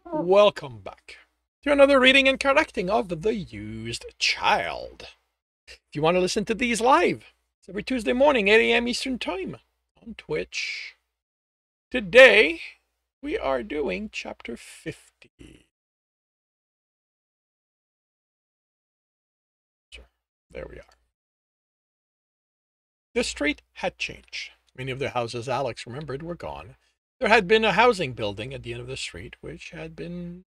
Welcome back to another reading and correcting of The Used Child. If you want to listen to these live, it's every Tuesday morning, 8 a.m. Eastern Time on Twitch. Today, we are doing chapter 50. There we are. The street had changed. Many of the houses Alex remembered were gone. There had been a housing building at the end of the street, which had been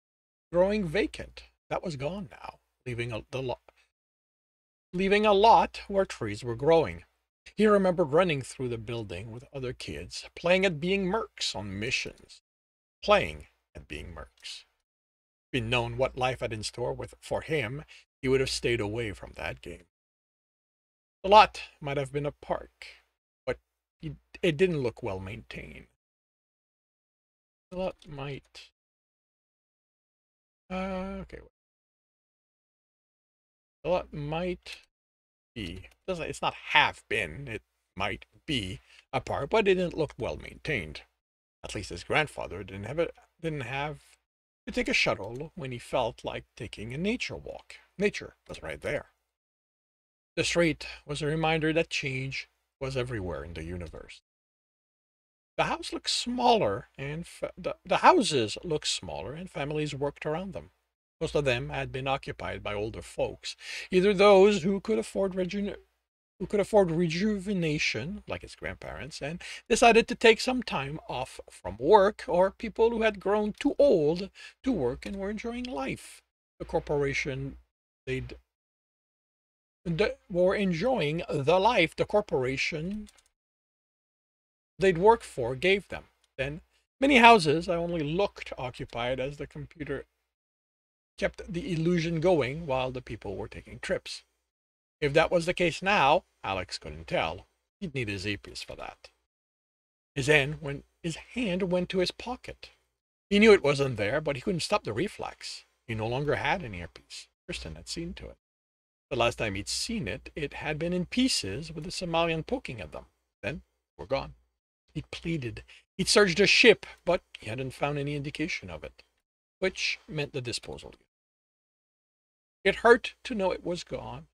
growing vacant. That was gone now, leaving a lot where trees were growing. He remembered running through the building with other kids, playing at being mercs on missions. Playing at being mercs. If he'd known what life had in store for him, he would have stayed away from that game. The lot might have been a park, but it didn't look well maintained. The lot might... okay. The lot might be... It's not have been. It might be a park, but it didn't look well maintained. At least his grandfather didn't have to take a shuttle when he felt like taking a nature walk. Nature was right there. The street was a reminder that change was everywhere in the universe. The house looked smaller, and the houses looked smaller, and families worked around them. Most of them had been occupied by older folks, either those who could afford rejuvenation, like his grandparents, and decided to take some time off from work, or people who had grown too old to work and were enjoying life. The corporation were enjoying the life the corporation they'd worked for gave them. Then many houses only looked occupied as the computer kept the illusion going while the people were taking trips. If that was the case now, Alex couldn't tell. He'd need his earpiece for that. His hand went to his pocket. He knew it wasn't there, but he couldn't stop the reflex. He no longer had an earpiece. Tristan had seen to it. The last time he'd seen it, it had been in pieces with the Somalian poking at them. Then, were gone. He'd pleaded. He'd searched the ship, but he hadn't found any indication of it, which meant the disposal. It hurt to know it was gone.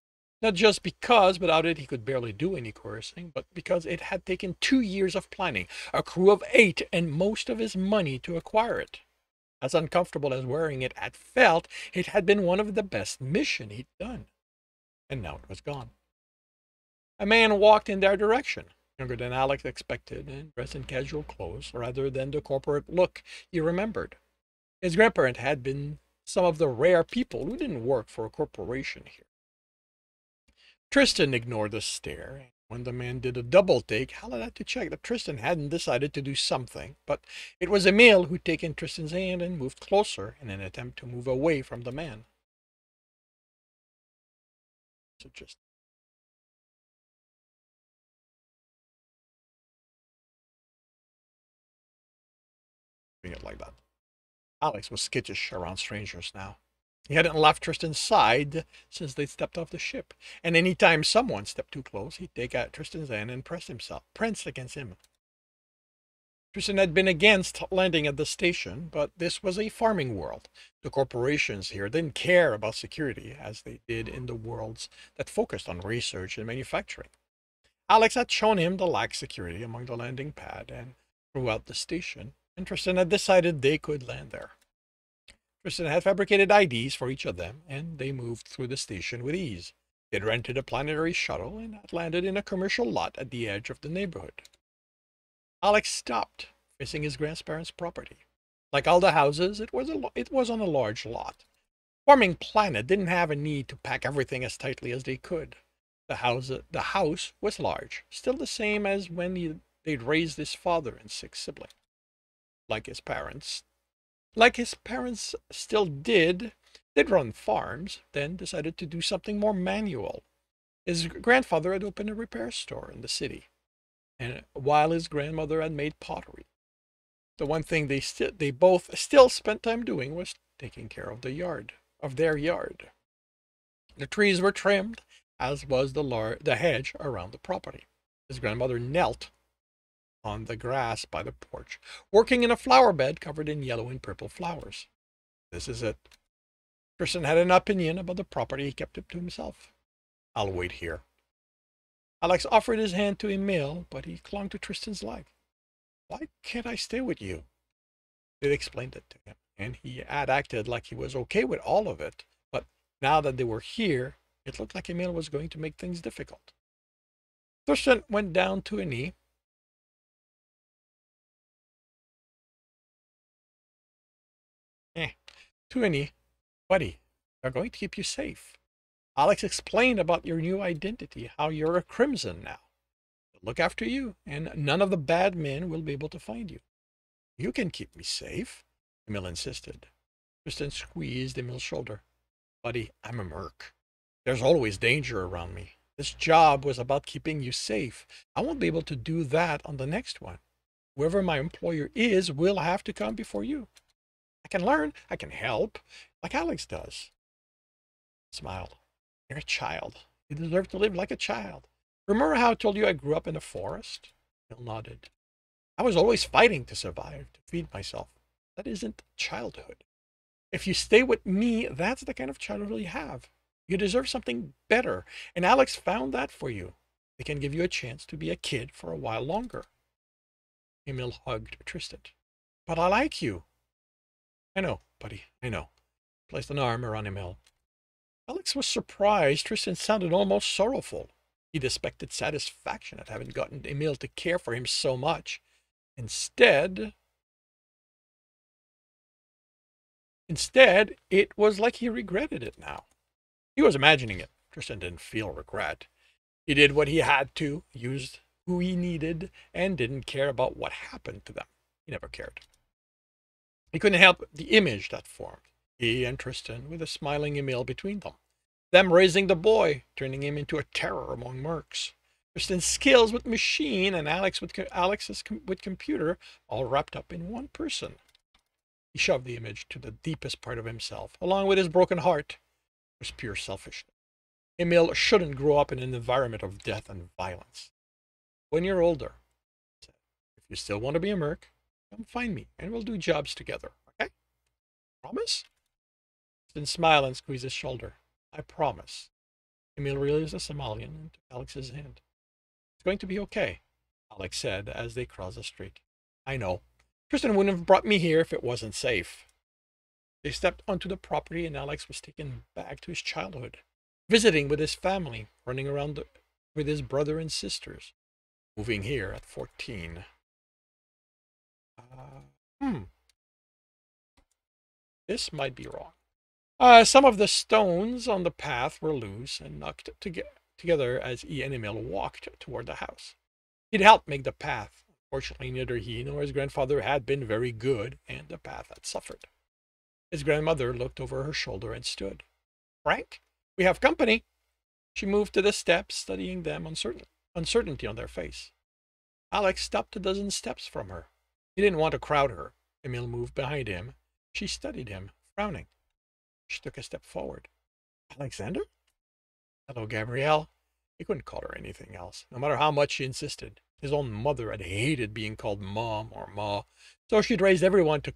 Not just because without it he could barely do any coercing, but because it had taken 2 years of planning, a crew of 8, and most of his money to acquire it. As uncomfortable as wearing it had felt, it had been one of the best missions he'd done. And now it was gone. A man walked in their direction, younger than Alex expected, and dressed in casual clothes rather than the corporate look he remembered. His grandparent had been some of the rare people who didn't work for a corporation here. Tristan ignored the stare. When the man did a double take, Hal had to check that Tristan hadn't decided to do something, but it was Emil who'd taken Tristan's hand and moved closer in an attempt to move away from the man. So just doing it like that. Alex was skittish around strangers now. He hadn't left Tristan's side since they'd stepped off the ship, and any time someone stepped too close, he'd take out Tristan's hand and press against him. Tristan had been against landing at the station, but this was a farming world. The corporations here didn't care about security as they did in the worlds that focused on research and manufacturing. Alex had shown him the lack of security among the landing pad and throughout the station, and Tristan had decided they could land there. Tristan had fabricated IDs for each of them, and they moved through the station with ease. They had rented a planetary shuttle and had landed in a commercial lot at the edge of the neighborhood. Alex stopped, facing his grandparents' property. Like all the houses, it was on a large lot. Farming Planet didn't have a need to pack everything as tightly as they could. The house was large, still the same as when they'd raised his father and 6 siblings. Like his parents still did, they'd run farms, then decided to do something more manual. His grandfather had opened a repair store in the city, and while his grandmother had made pottery. The one thing they both still spent time doing was taking care of their yard. The trees were trimmed, as was the hedge around the property. His grandmother knelt on the grass by the porch, working in a flower bed covered in yellow and purple flowers. This is it. Tristan had an opinion about the property. He kept it to himself. I'll wait here. Alex offered his hand to Emil, but he clung to Tristan's leg. Why can't I stay with you? They explained it to him, and he had acted like he was okay with all of it. But now that they were here, it looked like Emil was going to make things difficult. Tristan went down to a knee. Buddy, they're going to keep you safe. Alex explained about your new identity, how you're a crimson now. They'll look after you, and none of the bad men will be able to find you. You can keep me safe, Emil insisted. Tristan squeezed Emil's shoulder. Buddy, I'm a merc. There's always danger around me. This job was about keeping you safe. I won't be able to do that on the next one. Whoever my employer is will have to come before you. I can learn. I can help, like Alex does. He smiled. You're a child. You deserve to live like a child. Remember how I told you I grew up in a forest? Bill nodded. I was always fighting to survive, to feed myself. That isn't childhood. If you stay with me, that's the kind of childhood you have. You deserve something better, and Alex found that for you. They can give you a chance to be a kid for a while longer. Emil hugged Tristan. But I like you. I know, buddy, I know. Placed an arm around Emil. Alex was surprised. Tristan sounded almost sorrowful. He'd expected satisfaction at having gotten Emil to care for him so much. Instead, it was like he regretted it now. He was imagining it. Tristan didn't feel regret. He did what he had to, used who he needed, and didn't care about what happened to them. He never cared. He couldn't help the image that formed. He and Tristan with a smiling Emil between them. Them raising the boy, turning him into a terror among mercs. Tristan's skills with machine and Alex's with computer, all wrapped up in one person. He shoved the image to the deepest part of himself, along with his broken heart. It was pure selfishness. Emil shouldn't grow up in an environment of death and violence. When you're older, if you still want to be a merc, come find me and we'll do jobs together, okay? Promise? Tristan smiled and squeezed his shoulder. I promise. Emil released the Somalian and took Alex's hand. It's going to be okay, Alex said as they crossed the street. I know. Tristan wouldn't have brought me here if it wasn't safe. They stepped onto the property and Alex was taken back to his childhood, visiting with his family, running around with his brother and sisters, moving here at 14. This might be wrong. Some of the stones on the path were loose and knocked together as he and Emil walked toward the house. He'd helped make the path. Fortunately, neither he nor his grandfather had been very good, and the path had suffered. His grandmother looked over her shoulder and stood. Frank, we have company. She moved to the steps, studying them, uncertainty on their face. Alex stopped a dozen steps from her. He didn't want to crowd her. Emil moved behind him. She studied him, frowning. She took a step forward. Alexander? Hello, Gabrielle. He couldn't call her anything else, no matter how much she insisted. His own mother had hated being called Mom or Ma, so she'd raised everyone to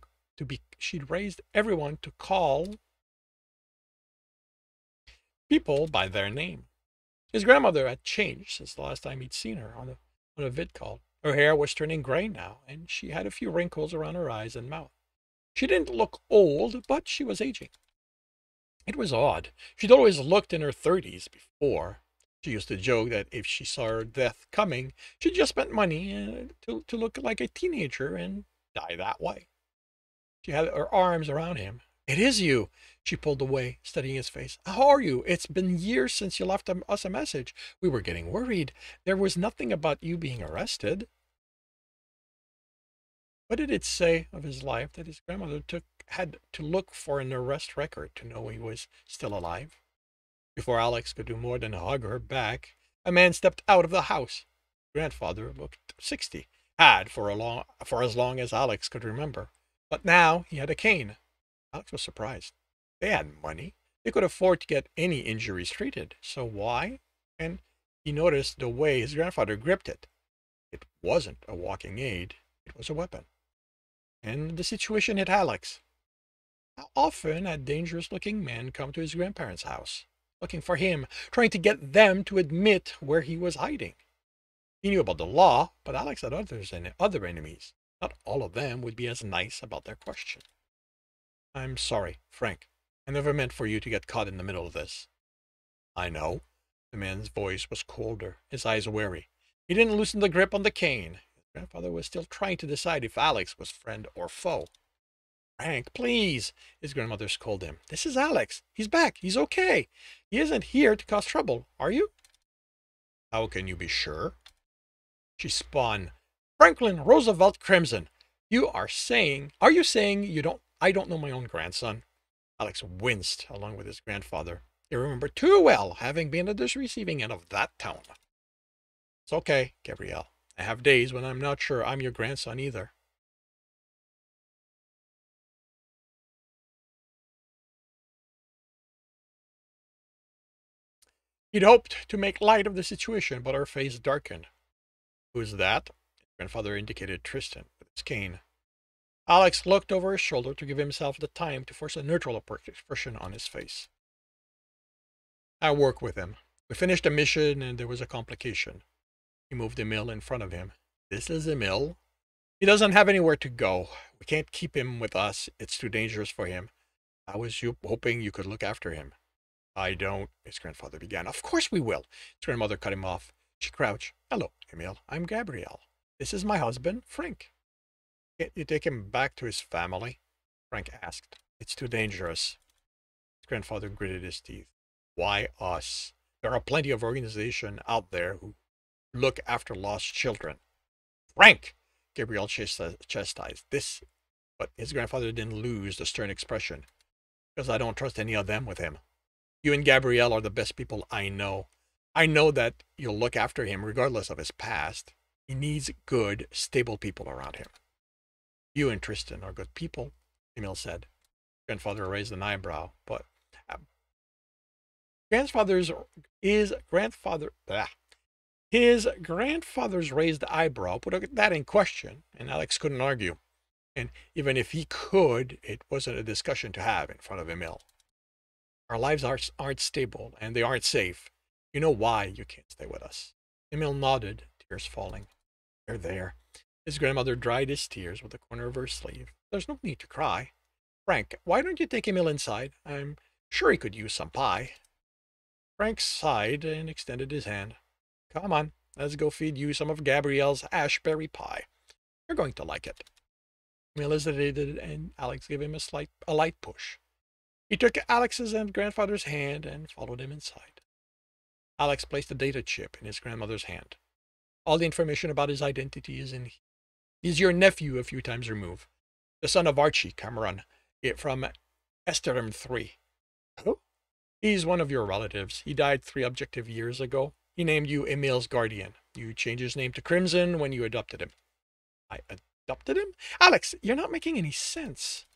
call people by their name. His grandmother had changed since the last time he'd seen her on a vid call. Her hair was turning gray now, and she had a few wrinkles around her eyes and mouth. She didn't look old, but she was aging. It was odd. She'd always looked in her 30s before. She used to joke that if she saw her death coming, she'd just spent money to look like a teenager and die that way. She had her arms around him. It is you. She pulled away, studying his face. How are you? It's been years since you left us a message. We were getting worried. There was nothing about you being arrested. What did it say of his life that his grandmother had to look for an arrest record to know he was still alive? Before Alex could do more than hug her back, a man stepped out of the house. Grandfather looked 60, had for as long as Alex could remember. But now he had a cane. Alex was surprised. They had money. They could afford to get any injuries treated. So why? And he noticed the way his grandfather gripped it. It wasn't a walking aid, it was a weapon. And the situation hit Alex. How often had dangerous-looking men come to his grandparents' house, looking for him, trying to get them to admit where he was hiding? He knew about the law, but Alex had other enemies. Not all of them would be as nice about their question. I'm sorry, Frank. I never meant for you to get caught in the middle of this. I know. The man's voice was colder, his eyes wary. He didn't loosen the grip on the cane. His grandfather was still trying to decide if Alex was friend or foe. Frank, please, his grandmother scolded him. This is Alex. He's back. He's okay. He isn't here to cause trouble, are you? How can you be sure? She spun. Franklin Roosevelt Crimson. Are you saying I don't know my own grandson? Alex winced along with his grandfather. He remembered too well having been at the receiving end of that tone. It's okay, Gabrielle. I have days when I'm not sure I'm your grandson either. He'd hoped to make light of the situation, but her face darkened. Who's that? His grandfather indicated Tristan with his cane. Alex looked over his shoulder to give himself the time to force a neutral expression on his face. I work with him. We finished a mission and there was a complication. He moved Emil in front of him. This is Emil. He doesn't have anywhere to go. We can't keep him with us. It's too dangerous for him. I was hoping you could look after him. I don't, his grandfather began. Of course we will. His grandmother cut him off. She crouched. Hello, Emil. I'm Gabrielle. This is my husband, Frank. Can't you take him back to his family? Frank asked. It's too dangerous. His grandfather gritted his teeth. Why us? There are plenty of organizations out there who look after lost children. Frank! Gabrielle chastised. But his grandfather didn't lose the stern expression. Because I don't trust any of them with him. You and Gabrielle are the best people I know. I know that you'll look after him regardless of his past. He needs good, stable people around him. You and Tristan are good people, Emil said. Grandfather raised an eyebrow, but his grandfather's raised eyebrow put that in question, and Alex couldn't argue. And even if he could, it wasn't a discussion to have in front of Emil. Our lives aren't stable, and they aren't safe. You know why you can't stay with us. Emil nodded, tears falling. They're there. His grandmother dried his tears with the corner of her sleeve. There's no need to cry. Frank, why don't you take Emil inside? I'm sure he could use some pie. Frank sighed and extended his hand. Come on, let's go feed you some of Gabrielle's ashberry pie. You're going to like it. Emil hesitated, and Alex gave him a light push. He took Alex's and grandfather's hand and followed him inside. Alex placed a data chip in his grandmother's hand. All the information about his identity is in here. He's your nephew a few times removed. The son of Archie Cameron from Esterum 3. Who? He's one of your relatives. He died 3 objective years ago. He named you Emil's guardian. You changed his name to Crimson when you adopted him. I adopted him? Alex, you're not making any sense.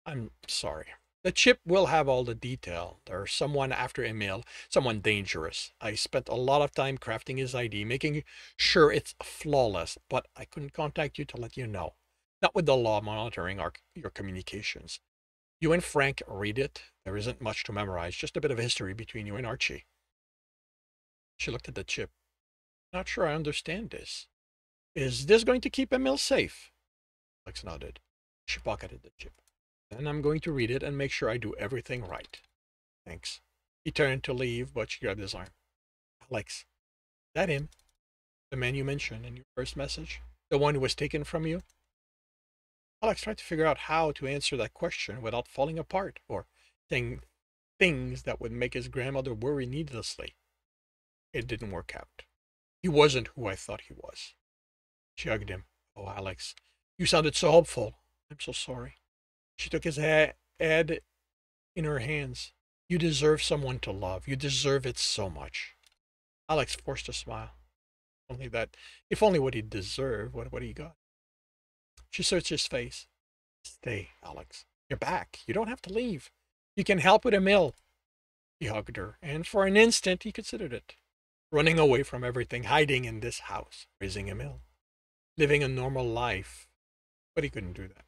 I'm sorry. The chip will have all the detail. There's someone after Emil, someone dangerous. I spent a lot of time crafting his ID, making sure it's flawless, but I couldn't contact you to let you know. Not with the law monitoring your communications. You and Frank read it. There isn't much to memorize, just a bit of history between you and Archie. She looked at the chip. Not sure I understand this. Is this going to keep Emil safe? Alex nodded. She pocketed the chip. Then I'm going to read it and make sure I do everything right. Thanks. He turned to leave, but she grabbed his arm. Alex, is that him? The man you mentioned in your first message? The one who was taken from you? Alex tried to figure out how to answer that question without falling apart or saying things that would make his grandmother worry needlessly. It didn't work out. He wasn't who I thought he was. She hugged him. Oh, Alex, you sounded so hopeful. I'm so sorry. She took his head in her hands. You deserve someone to love. You deserve it so much. Alex forced a smile. If only what he deserved, what he got. She searched his face. Stay, Alex. You're back. You don't have to leave. You can help with Emil. He hugged her, and for an instant he considered it. Running away from everything, hiding in this house, raising Emil. living a normal life. But he couldn't do that.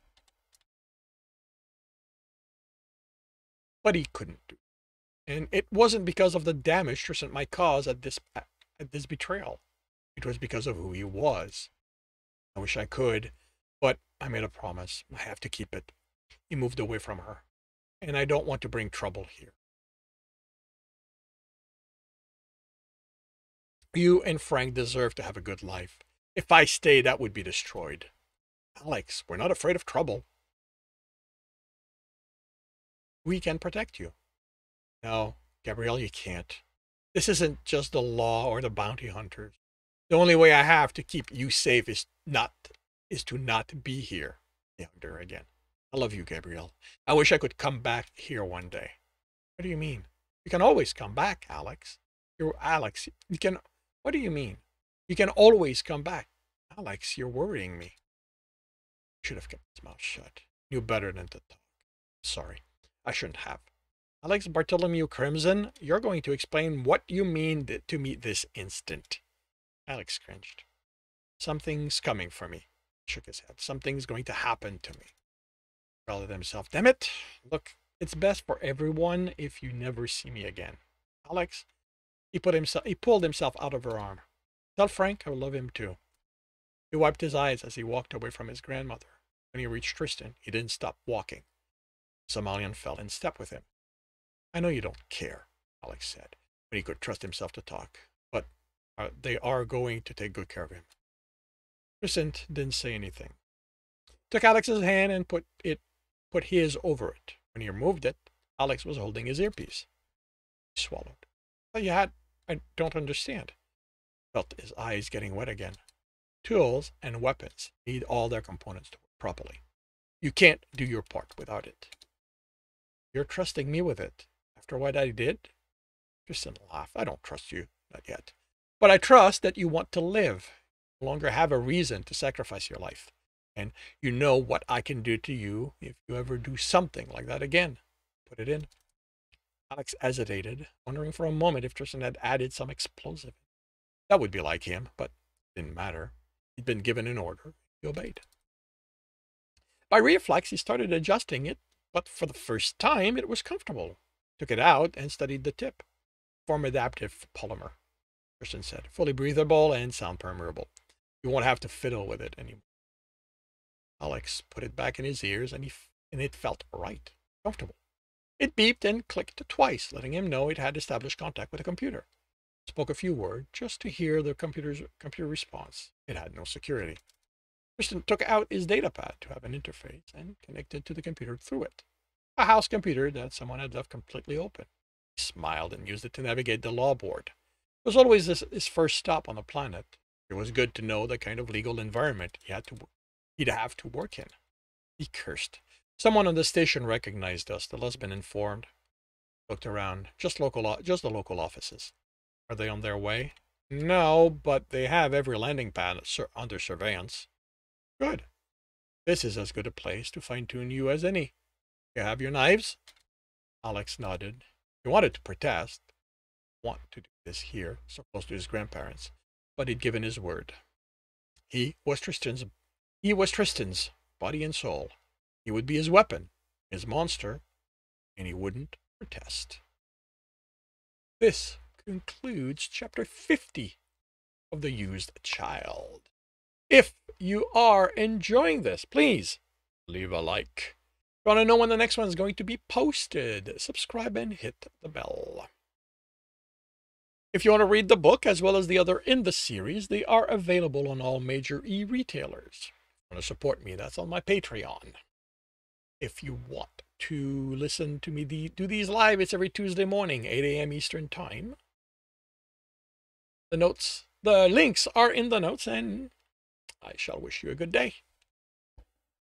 But he couldn't do it. And it wasn't because of the damage Tristan might cause at this betrayal. It was because of who he was. I wish I could, but I made a promise. I have to keep it. He moved away from her, and I don't want to bring trouble here. You and Frank deserve to have a good life. If I stay, that would be destroyed. Alex, we're not afraid of trouble. We can protect you. No, Gabrielle, you can't. This isn't just the law or the bounty hunters. The only way I have to keep you safe is to not be here. The hunter again. I love you, Gabrielle. I wish I could come back here one day. What do you mean? You can always come back, Alex. You're Alex. You can. What do you mean? You can always come back. Alex, you're worrying me. Should have kept his mouth shut. Knew better than to talk. Sorry, I shouldn't have. Alex Bartholomew Crimson, you're going to explain what you mean to me this instant. Alex cringed. Something's coming for me. He shook his head. Something's going to happen to me. Growled at himself. Damn it. Look, it's best for everyone if you never see me again. Alex, he pulled himself out of her arm. Tell Frank I love him too. He wiped his eyes as he walked away from his grandmother. When he reached Tristan, he didn't stop walking. The Somalian fell in step with him. I know you don't care, Alex said, when he could trust himself to talk, but they are going to take good care of him. Tristan didn't say anything. Took Alex's hand and put his over it. When he removed it, Alex was holding his earpiece. He swallowed. I don't understand. Felt his eyes getting wet again. Tools and weapons need all their components to work properly. You can't do your part without it. You're trusting me with it. After what I did? Tristan laughed. I don't trust you, not yet. But I trust that you want to live. No longer have a reason to sacrifice your life. And you know what I can do to you if you ever do something like that again. Put it in. Alex hesitated, wondering for a moment if Tristan had added some explosive. That would be like him, but it didn't matter. He'd been given an order. He obeyed. By reflex, he started adjusting it, but for the first time, it was comfortable. Took it out and studied the tip. Form adaptive polymer, Tristan said. Fully breathable and sound permeable. You won't have to fiddle with it anymore. Alex put it back in his ears, and it felt right, comfortable. It beeped and clicked twice, letting him know it had established contact with the computer. Spoke a few words just to hear the computer response. It had no security. Tristan took out his datapad to have an interface and connected to the computer through it. A house computer that someone had left completely open. He smiled and used it to navigate the law board. It was always his first stop on the planet. It was good to know the kind of legal environment he'd have to work in. He cursed. Someone on the station recognized us. The husband informed. Looked around. Just the local offices. Are they on their way? No, but they have every landing pad under surveillance. Good. This is as good a place to fine-tune you as any. You have your knives? Alex nodded. He wanted to protest. Want to do this here, so close to his grandparents. But he'd given his word. He was Tristan's body and soul. He would be his weapon, his monster, and he wouldn't protest. This concludes chapter 50 of The Used Child. If you are enjoying this, please leave a like. If you want to know when the next one is going to be posted, subscribe and hit the bell. If you want to read the book as well as the other in the series, they are available on all major e-retailers. If you want to support me, that's on my Patreon. If you want to listen to me do these live, it's every Tuesday morning, 8 a.m. Eastern Time. The links are in the notes, and I shall wish you a good day.